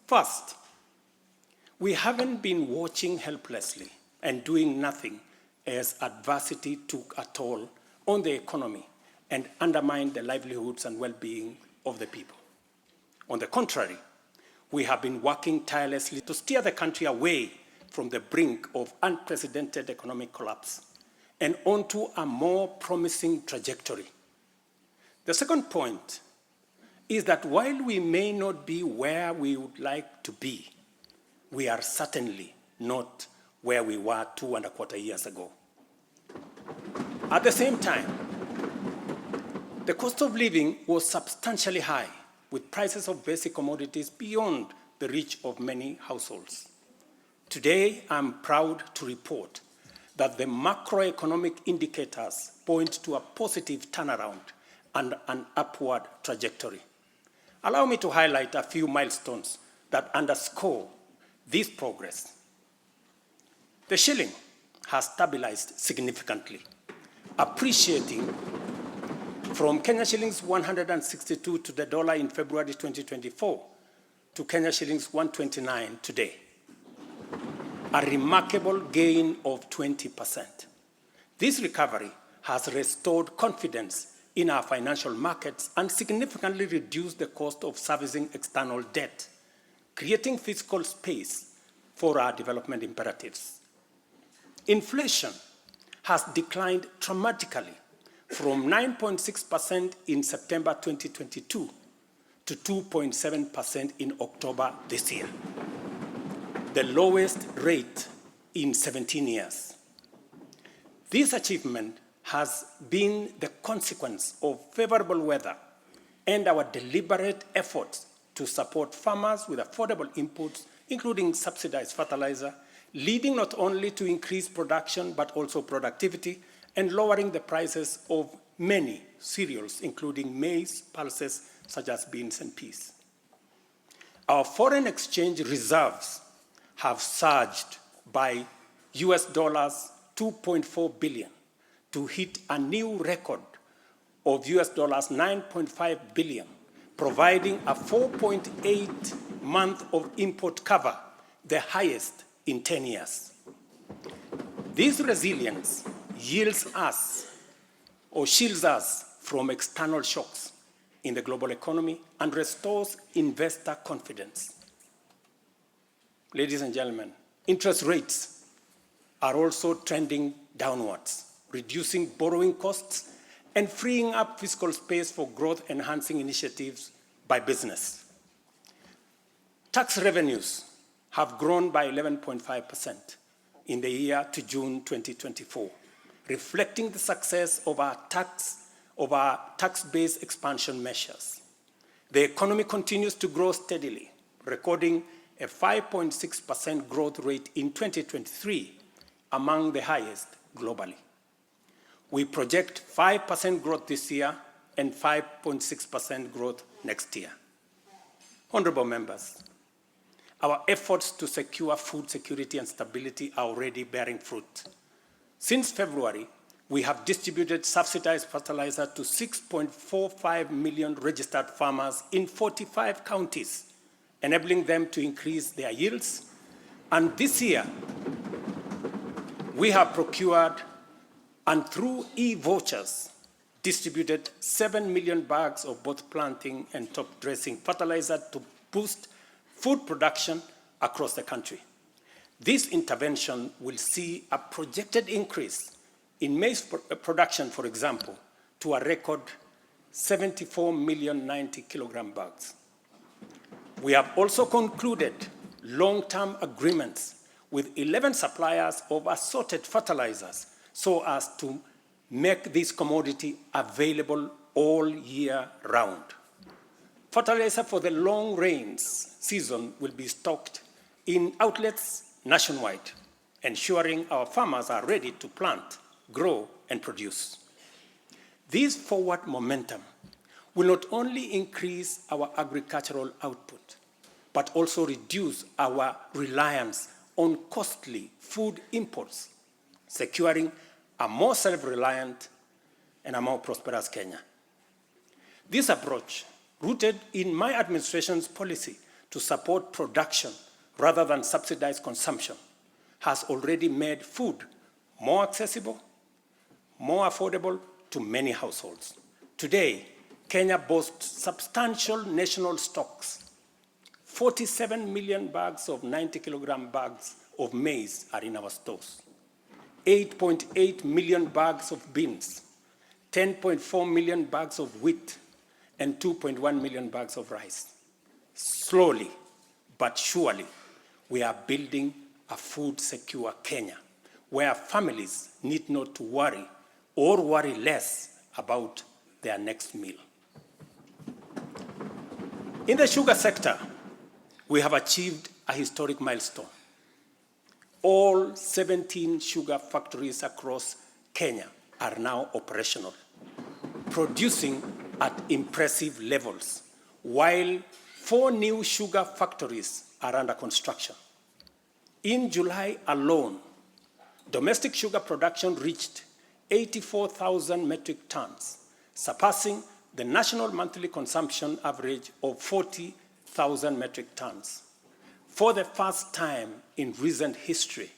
First, we haven't been watching helplessly and doing nothing as adversity took a toll on the economy and undermined the livelihoods and well-being of the people. On the contrary, we have been working tirelessly to steer the country away from the brink of unprecedented economic collapse and onto a more promising trajectory. The second point is that while we may not be where we would like to be, we are certainly not where we were 2.25 years ago. At the same time, the cost of living was substantially high, with prices of basic commodities beyond the reach of many households. Today, I'm proud to report that the macroeconomic indicators point to a positive turnaround and an upward trajectory. Allow me to highlight a few milestones that underscore this progress. The shilling has stabilized significantly, appreciating from Kenya shillings 162 to the dollar in February 2024 to Kenya shillings 129 today, a remarkable gain of 20%. This recovery has restored confidence in our financial markets and significantly reduced the cost of servicing external debt, creating fiscal space for our development imperatives. Inflation has declined dramatically from 9.6% in September 2022 to 2.7% in October this year, the lowest rate in 17 years. This achievement has been the consequence of favorable weather and our deliberate efforts to support farmers with affordable inputs, including subsidized fertilizer, leading not only to increased production but also productivity and lowering the prices of many cereals, including maize, pulses such as beans and peas. Our foreign exchange reserves have surged by US dollars 2.4 billion to hit a new record of US dollars 9.5 billion, providing a 4.8 month of import cover, the highest in 10 years. This resilience shields us from external shocks in the global economy and restores investor confidence. Ladies and gentlemen, interest rates are also trending downwards, reducing borrowing costs and freeing up fiscal space for growth-enhancing initiatives by business. Tax revenues have grown by 11.5% in the year to June 2024, reflecting the success of our tax-based expansion measures. The economy continues to grow steadily, recording a 5.6% growth rate in 2023, among the highest globally. We project 5% growth this year and 5.6% growth next year. Honorable members, our efforts to secure food security and stability are already bearing fruit. Since February, we have distributed subsidized fertilizer to 6.45 million registered farmers in 45 counties, enabling them to increase their yields. And this year, we have procured and through e-vouchers, distributed 7 million bags of both planting and top dressing fertilizer to boost food production across the country. This intervention will see a projected increase in maize production, for example, to a record 74 million 90 kilogram bags. We have also concluded long-term agreements with 11 suppliers of assorted fertilizers so as to make this commodity available all year round. Fertilizer for the long rains season will be stocked in outlets nationwide, ensuring our farmers are ready to plant, grow, and produce. This forward momentum will not only increase our agricultural output, but also reduce our reliance on costly food imports, securing a more self-reliant and a more prosperous Kenya. This approach, rooted in my administration's policy to support production rather than subsidize consumption has already made food more accessible, more affordable to many households. Today, Kenya boasts substantial national stocks. 47 million bags of 90-kilogram bags of maize are in our stores. 8.8 million bags of beans, 10.4 million bags of wheat, and 2.1 million bags of rice. Slowly but surely, we are building a food-secure Kenya, where families need not to worry or worry less about their next meal. In the sugar sector, we have achieved a historic milestone. All 17 sugar factories across Kenya are now operational, producing at impressive levels, while 4 new sugar factories are under construction. In July alone, domestic sugar production reached 84,000 metric tons, surpassing the national monthly consumption average of 40,000 metric tons. For the first time in recent history,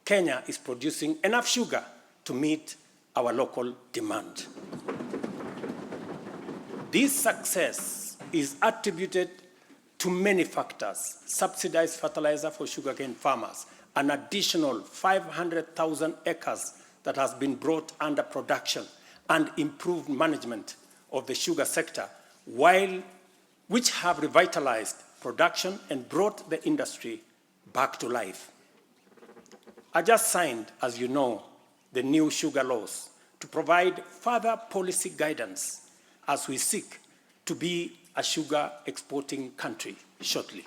Kenya is producing enough sugar to meet our local demand. This success is attributed to many factors: subsidized fertilizer for sugarcane farmers, an additional 500,000 acres that has been brought under production, and improved management of the sugar sector, which have revitalized production and brought the industry back to life. I just signed, as you know, the new sugar laws to provide further policy guidance as we seek to be a sugar exporting country shortly.